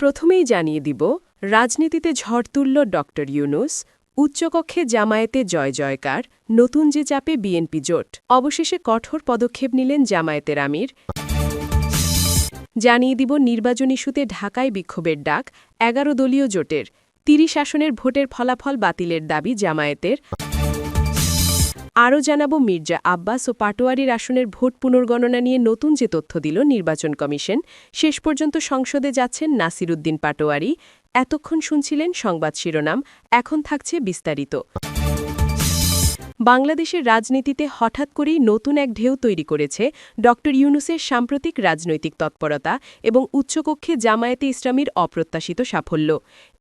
প্রথমেই জানিয়ে দিব রাজনীতিতে ঝড় তুলল ডক্টর ইউনূস, উচ্চকক্ষে জামায়াতে জয় জয়কার, নতুন যে চাপে বিএনপি জোট, অবশেষে কঠোর পদক্ষেপ নিলেন জামায়াতের আমির। জানিয়ে দিব নির্বাচন ইস্যুতে ঢাকায় বিক্ষোভের ডাক ১১ দলীয় জোটের, ৩০ আসনের ভোটের ফলাফল বাতিলের দাবি জামায়াতের। আরও জানাবো মির্জা আব্বাস ও পাটোয়ারীর আসনের ভোট পুনর্গণনা নিয়ে নতুন যে তথ্য দিল নির্বাচন কমিশন। শেষ পর্যন্ত সংসদে যাচ্ছেন নাসির উদ্দিন পাটোয়ারী। এতক্ষণ শুনছিলেন সংবাদ শিরোনাম, এখন থাকছে বিস্তারিত। বাংলাদেশের রাজনীতিতে হঠাৎ করেই নতুন এক ঢেউ তৈরি করেছে ডক্টর ইউনূসের সাম্প্রতিক রাজনৈতিক তৎপরতা এবং উচ্চকক্ষে জামায়াতে ইসলামীর অপ্রত্যাশিত সাফল্য।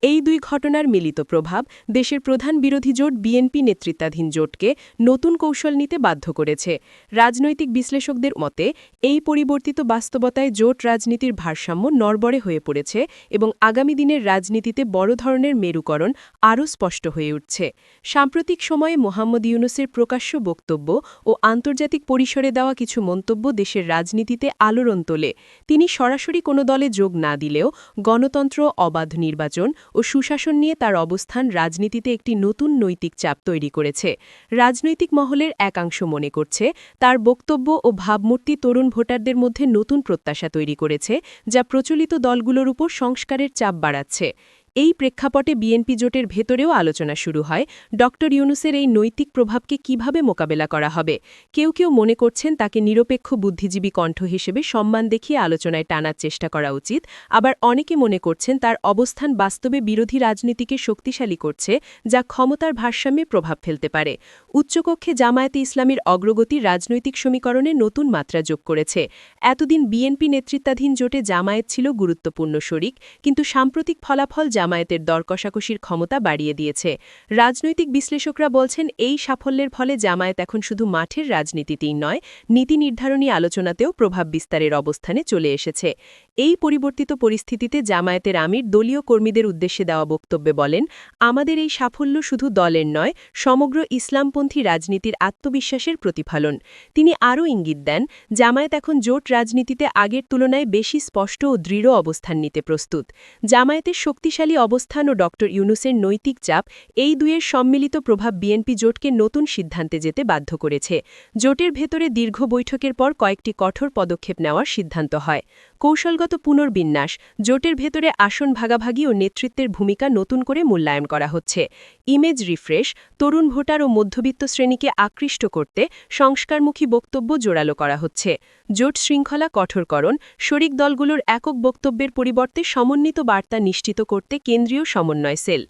এই দুই ঘটনার মিলিত প্রভাব দেশের প্রধান বিরোধী জোট বিএনপি নেতৃত্বাধীন জোটকে নতুন কৌশল নিতে বাধ্য করেছে। রাজনৈতিক বিশ্লেষকদের মতে এই পরিবর্তিত বাস্তবতায় জোট রাজনীতির ভারসাম্য নড়বড়ে হয়ে পড়েছে এবং আগামী দিনের রাজনীতিতে বড় ধরনের মেরুকরণ আরও স্পষ্ট হয়ে উঠছে। সাম্প্রতিক সময়ে মোহাম্মদ ইউনূসের প্রকাশ্য বক্তব্য ও আন্তর্জাতিক পরিসরে দেওয়া কিছু মন্তব্য দেশের রাজনীতিতে আলোড়ন তোলে। তিনি সরাসরি কোনো দলে যোগ না দিলেও গণতন্ত্র, অবাধ নির্বাচন ও সুশাসন নিয়ে তার অবস্থান রাজনীতিতে একটি নতুন নৈতিক চাপ তৈরি করেছে। রাজনৈতিক মহলের একাংশ মনে করছে তার বক্তব্য ও ভাবমূর্তি তরুণ ভোটারদের মধ্যে নতুন প্রত্যাশা তৈরি করেছে, যা প্রচলিত দলগুলোর উপর সংস্কারের চাপ বাড়াচ্ছে। এই প্রেক্ষাপটে বিএনপি জোটের ভেতরেও আলোচনা শুরু হয় ডক্টর ইউনূসের এই নৈতিক প্রভাবকে কিভাবে মোকাবেলা করা হবে। কেউ কেউ মনে করছেন তাকে নিরপেক্ষ বুদ্ধিজীবী কণ্ঠ হিসেবে সম্মান দেখিয়ে আলোচনায় টানার চেষ্টা করা উচিত, আবার অনেকে মনে করছেন তার অবস্থান বাস্তবে বিরোধী রাজনীতিকে শক্তিশালী করছে, যা ক্ষমতার ভারসাম্যে প্রভাব ফেলতে পারে। উচ্চকক্ষে জামায়াতে ইসলামীর অগ্রগতি রাজনৈতিক সমীকরণে নতুন মাত্রা যোগ করেছে। এতদিন বিএনপি নেতৃত্বাধীন জোটে জামায়াত ছিল গুরুত্বপূর্ণ শরিক, কিন্তু সাম্প্রতিক ফলাফল জামায়াতের দর কষাকষির ক্ষমতা বাড়িয়ে দিয়েছে। রাজনৈতিক বিশ্লেষকরা বলছেন এই সাফল্যের ফলে জামায়াত এখন শুধু মাঠের রাজনীতিতেই নয়, নীতি নির্ধারণী আলোচনাতেও প্রভাব বিস্তারের অবস্থানে চলে এসেছে। এই পরিবর্তিত পরিস্থিতিতে জামায়াতের আমির দলীয় কর্মীদের উদ্দেশ্যে দেওয়া বক্তব্যে বলেন, আমাদের এই সাফল্য শুধু দলের নয়, সমগ্র ইসলামপন্থী রাজনীতির আত্মবিশ্বাসের প্রতিফলন। তিনি আরও ইঙ্গিত দেন, জামায়াত এখন জোট রাজনীতিতে আগের তুলনায় বেশি স্পষ্ট ও দৃঢ় অবস্থান নিতে প্রস্তুত। জামায়াতের শক্তিশালী অবস্থান ও ডক্টর ইউনূসের নৈতিক চাপ, এই দুয়ের সম্মিলিত প্রভাব বিএনপি জোটকে নতুন সিদ্ধান্তে যেতে বাধ্য করেছে। জোটের ভেতরে দীর্ঘ বৈঠকের পর কয়েকটি কঠোর পদক্ষেপ নেওয়ার সিদ্ধান্ত হয়। কৌশলগত পুনর্বিন্যাস, জোটের ভেতরে আসন ভাগাভাগি ও নেতৃত্বের ভূমিকা নতুন করে মূল্যায়ন করা হচ্ছে। ইমেজ রিফ্রেশ, তরুণ ভোটার ও মধ্যবিত্ত শ্রেণীকে আকৃষ্ট করতে সংস্কারমুখী বক্তব্য জোরালো করা হচ্ছে। জোট শৃঙ্খলা কঠোরকরণ, শরিক দলগুলোর একক বক্তব্যের পরিবর্তে সমন্বিত বার্তা নিশ্চিত করতে কেন্দ্রীয় সমন্বয় সেল।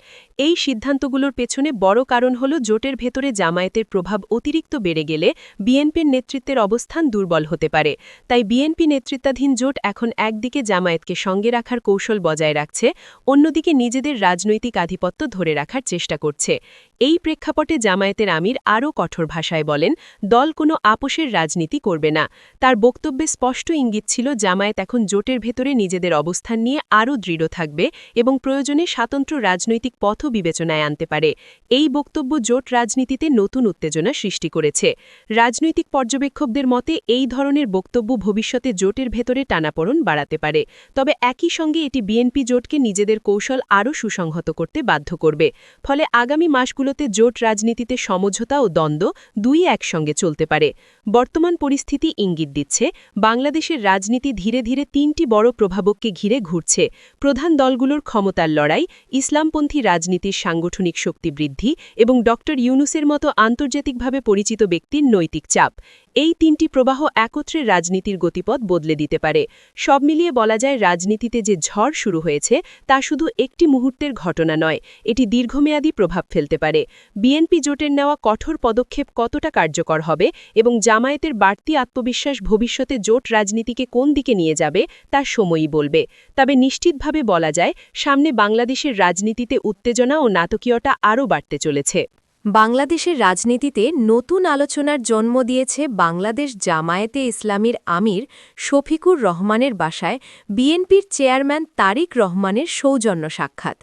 এই সিদ্ধান্তগুলোর পেছনে বড় কারণ হল জোটের ভেতরে জামায়াতের প্রভাব অতিরিক্ত বেড়ে গেলে বিএনপির নেতৃত্বের অবস্থান দুর্বল হতে পারে। তাই বিএনপি নেতৃত্বাধীন জোট এখন একদিকে জামায়াতকে সঙ্গে রাখার কৌশল বজায় রাখছে, অন্যদিকে নিজেদের রাজনৈতিক আধিপত্য ধরে রাখার চেষ্টা করছে। এই প্রেক্ষাপটে জামায়াতের আমির আরও কঠোর ভাষায় বলেন, দল কোনো আপোষের রাজনীতি করবে না। তার বক্তব্যে স্পষ্ট ইঙ্গিত ছিল জামায়াত এখন জোটের ভেতরে নিজেদের অবস্থান নিয়ে আরও দৃঢ় থাকবে এবং প্রয়োজনে স্বতন্ত্র রাজনৈতিক পথও বিবেচনায় আনতে পারে। এই বক্তব্য জোট রাজনীতিতে নতুন উত্তেজনা সৃষ্টি করেছে। রাজনৈতিক পর্যবেক্ষকদের মতে এই ধরনের বক্তব্য ভবিষ্যতে জোটের ভেতরে টানাপোড়েন বাড়াতে পারে, তবে একই সঙ্গে এটি বিএনপি জোটকে নিজেদের কৌশল আরও সুসংহত করতে বাধ্য করবে। ফলে আগামী মাসগুলোতে জোট রাজনীতিতে সমঝোতা ও দ্বন্দ্ব দুই একসঙ্গে চলতে পারে। বর্তমান পরিস্থিতি ইঙ্গিত দিচ্ছে বাংলাদেশের রাজনীতি ধীরে ধীরে তিনটি বড় প্রভাবককে ঘিরে ঘুরছে: প্রধান দলগুলোর ক্ষমতার লড়াই, ইসলামপন্থী রাজনীতির সাংগঠনিক শক্তি বৃদ্ধি এবং ডক্টর ইউনূসের মতো আন্তর্জাতিকভাবে পরিচিত ব্যক্তির নৈতিক চাপ। এই তিনটি প্রবাহ একত্রে রাজনীতির গতিপথ বদলে দিতে পারে। সব মিলিয়ে বলা যায়, রাজনীতিতে যে ঝড় শুরু হয়েছে তা শুধু একটি মুহূর্তের ঘটনা নয়, এটি দীর্ঘমেয়াদী প্রভাব ফেলতে পারে। বিএনপি জোটের নেওয়া কঠোর পদক্ষেপ কতটা কার্যকর হবে এবং জামায়াতের বাড়তি আত্মবিশ্বাস ভবিষ্যতে জোট রাজনীতিকে কোন দিকে নিয়ে যাবে তা সময়ই বলবে। তবে নিশ্চিতভাবে বলা যায়, সামনে বাংলাদেশের রাজনীতিতে উত্তেজনা ও নাটকীয়তা আরও বাড়তে চলেছে। বাংলাদেশের রাজনীতিতে নতুন আলোচনার জন্ম দিয়েছে বাংলাদেশ জামায়াতে ইসলামীর আমির শফিকুর রহমানের বাসায় বিএনপির চেয়ারম্যান তারিক রহমানের সৌজন্য সাক্ষাৎ।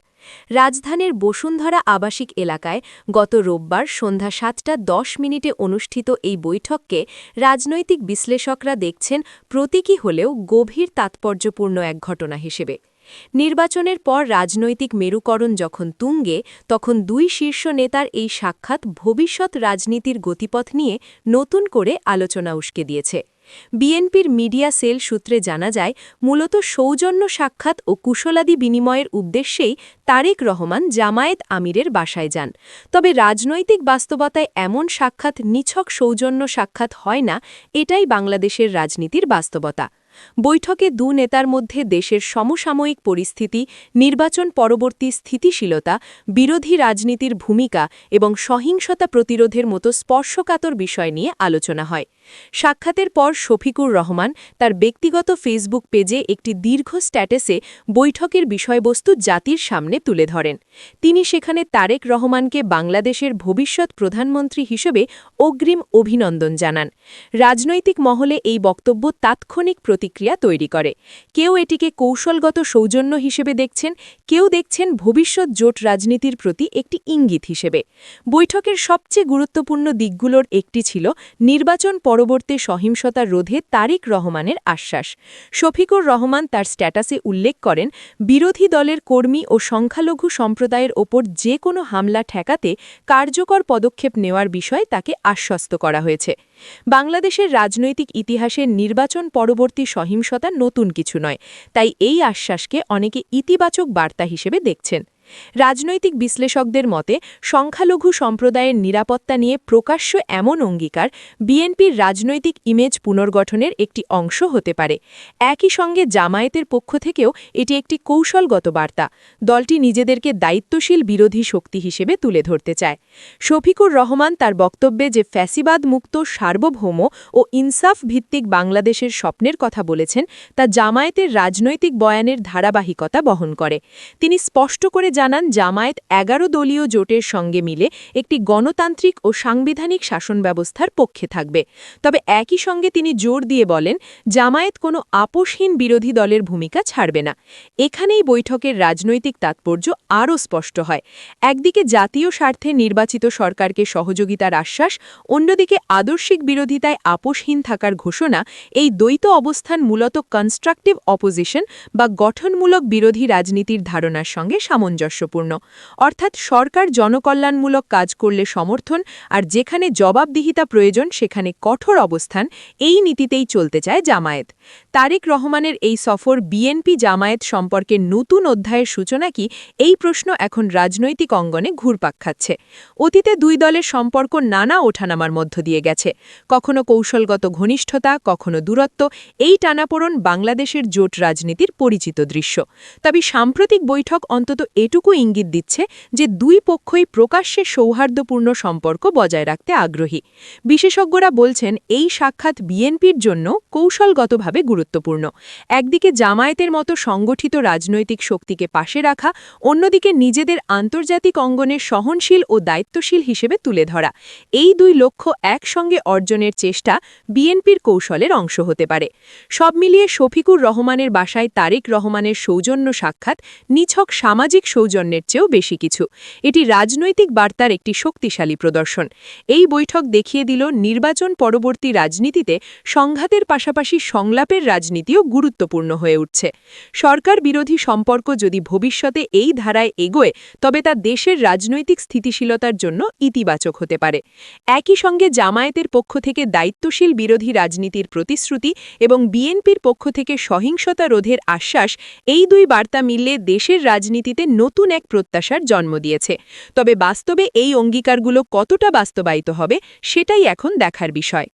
রাজধানীর বসুন্ধরা আবাসিক এলাকায় গত রোববার সন্ধ্যা ৭টা ১০ অনুষ্ঠিত এই বৈঠককে রাজনৈতিক বিশ্লেষকরা দেখছেন প্রতীকী হলেও গভীর তাৎপর্যপূর্ণ এক ঘটনা হিসেবে। নির্বাচনের পর রাজনৈতিক মেরুকরণ যখন তুঙ্গে, তখন দুই শীর্ষ নেতার এই সাক্ষাৎ ভবিষ্যৎ রাজনীতির গতিপথ নিয়ে নতুন করে আলোচনা উস্কে দিয়েছে। বিএনপির মিডিয়া সেল সূত্রে জানা যায়, মূলত সৌজন্য সাক্ষাৎ ও কুশলাদি বিনিময়ের উদ্দেশ্যেই তারেক রহমান জামায়াত আমিরের বাসায় যান। তবে রাজনৈতিক বাস্তবতায় এমন সাক্ষাৎ নিছক সৌজন্য সাক্ষাৎ হয় না, এটাই বাংলাদেশের রাজনীতির বাস্তবতা। বৈঠকে দু নেতার মধ্যে দেশের সমসাময়িক পরিস্থিতি, নির্বাচন পরবর্তী স্থিতিশীলতা, বিরোধী রাজনীতির ভূমিকা এবং সহিংসতা প্রতিরোধের মতো স্পর্শকাতর বিষয় নিয়ে আলোচনা হয়। সাক্ষাতের পর শফিকুর রহমান তার ব্যক্তিগত ফেসবুক পেজে একটি দীর্ঘ স্ট্যাটাসে বৈঠকের বিষয়বস্তু জাতির সামনে তুলে ধরেন। তিনি সেখানে তারেক রহমানকে বাংলাদেশের ভবিষ্যৎ প্রধানমন্ত্রী হিসেবে অগ্রিম অভিনন্দন জানান। রাজনৈতিক মহলে এই বক্তব্য তাৎক্ষণিক প্রতিক্রিয়া তৈরি করে। কেউ এটিকে কৌশলগত সৌজন্য হিসেবে দেখছেন, কেউ দেখছেন ভবিষ্যৎ জোট রাজনীতির প্রতি একটি ইঙ্গিত হিসেবে। বৈঠকের সবচেয়ে গুরুত্বপূর্ণ দিকগুলোর একটি ছিল নির্বাচন পরবর্তী সহিংসতা রোধে তারেক রহমানের আশ্বাস। শফিকুর রহমান তার স্ট্যাটাসে উল্লেখ করেন, বিরোধী দলের কর্মী ও সংখ্যালঘু সম্প্রদায়ের ওপর যে কোনো হামলা ঠেকাতে কার্যকর পদক্ষেপ নেওয়ার বিষয়ে তাকে আশ্বস্ত করা হয়েছে। বাংলাদেশের রাজনৈতিক ইতিহাসে নির্বাচন পরবর্তী সহিংসতা নতুন কিছু নয়, তাই এই আশ্বাসকে অনেকে ইতিবাচক বার্তা হিসেবে দেখছেন। রাজনৈতিক বিশ্লেষকদের মতে সংখ্যালঘু সম্প্রদায়ের নিরাপত্তা নিয়ে প্রকাশ্য এমন অঙ্গীকার বিএনপির রাজনৈতিক ইমেজ পুনর্গঠনের একটি অংশ হতে পারে। একই সঙ্গে জামায়াতের পক্ষ থেকেও এটি একটি কৌশলগত বার্তা। দলটি নিজেদেরকে দায়িত্বশীল বিরোধী শক্তি হিসেবে তুলে ধরতে চায়। শফিকুর রহমান তার বক্তব্যে যে ফ্যাসিবাদ মুক্ত সার্বভৌম ও ইনসাফ ভিত্তিক বাংলাদেশের স্বপ্নের কথা বলেছেন, তা জামায়াতের রাজনৈতিক বয়ানের ধারাবাহিকতা বহন করে। তিনি স্পষ্ট করে জানান, জামায়াত ১১ দলীয় জোটের সঙ্গে মিলে একটি গণতান্ত্রিক ও সাংবিধানিক শাসন ব্যবস্থার পক্ষে থাকবে। তবে একই সঙ্গে তিনি জোর দিয়ে বলেন, জামায়াত কোনো আপোষহীন বিরোধী দলের ভূমিকা ছাড়বে না। এখানেই বৈঠকের রাজনৈতিক তাৎপর্য আরও স্পষ্ট হয়। একদিকে জাতীয় স্বার্থে নির্বাচিত সরকারকে সহযোগিতার আশ্বাস, অন্যদিকে আদর্শিক বিরোধিতায় আপোষহীন থাকার ঘোষণা। এই দ্বৈত অবস্থান মূলত কনস্ট্রাকটিভ অপোজিশন বা গঠনমূলক বিরোধী রাজনীতির ধারণার সঙ্গে সামঞ্জস্যপূর্ণ। অর্থাৎ সরকার জনকল্যাণমূলক কাজ করলে সমর্থন, আর যেখানে জবাবদিহিতা প্রয়োজন সেখানে কঠোর অবস্থান, এই নীতিতেই চলতে চায় জামায়াত। তারেক রহমানের এই সফর বিএনপি জামায়াত সম্পর্কে নতুন অধ্যায়ের সূচনা কি, এই প্রশ্ন এখন রাজনৈতিক অঙ্গনে ঘুরপাক খাচ্ছে। অতীতে দুই দলের সম্পর্ক নানা ওঠানামার মধ্য দিয়ে গেছে, কখনো কৌশলগত ঘনিষ্ঠতা, কখনো দূরত্ব। এই টানাপোড়ন বাংলাদেশের জোট রাজনীতির পরিচিত দৃশ্য। তবে সাম্প্রতিক বৈঠক অন্তত এটুকু ইঙ্গিত দিচ্ছে যে দুই পক্ষই প্রকাশ্যে সৌহার্দ্যপূর্ণ সম্পর্ক বজায় রাখতে আগ্রহী। বিশেষজ্ঞরা বলছেন, এই সাক্ষাৎ বিএনপির জন্য কৌশলগতভাবে গুরুত্বপূর্ণ। একদিকে জামায়াতের মতো সংগঠিত রাজনৈতিক শক্তিকে পাশে রাখা, অন্যদিকে নিজেদের আন্তর্জাতিক অঙ্গনে সহনশীল ও দায়িত্বশীল হিসেবে তুলে ধরা। এই দুই লক্ষ্য একসঙ্গে অর্জনের চেষ্টা বিএনপির কৌশলের অংশ হতে পারে। সব মিলিয়ে শফিকুর রহমানের বাসায় তারেক রহমানের সৌজন্য সাক্ষাৎ নিছক সামাজিক সৌজন্যের চেয়েও বেশি কিছু। এটি রাজনৈতিক বার্তার একটি শক্তিশালী প্রদর্শন। এই বৈঠক দেখিয়ে দিল, নির্বাচন পরবর্তী রাজনীতিতে সংঘাতের পাশাপাশি সংলাপের রাজনীতিও গুরুত্বপূর্ণ হয়ে উঠছে। সরকার বিরোধী সম্পর্ক যদি ভবিষ্যতে এই ধারায় এগোয়, তবে তা দেশের রাজনৈতিক স্থিতিশীলতার জন্য ইতিবাচক হতে পারে। একই সঙ্গে জামায়াতের পক্ষ থেকে দায়িত্বশীল বিরোধী রাজনীতির প্রতিশ্রুতি এবং বিএনপির পক্ষ থেকে সহিংসতা রোধের আশ্বাস, এই দুই বার্তা মিললে দেশের রাজনীতিতে নতুন এক প্রত্যাশার জন্ম দিয়েছে। তবে বাস্তবে এই অঙ্গীকারগুলো কতটা বাস্তবায়িত হবে, সেটাই এখন দেখার বিষয়।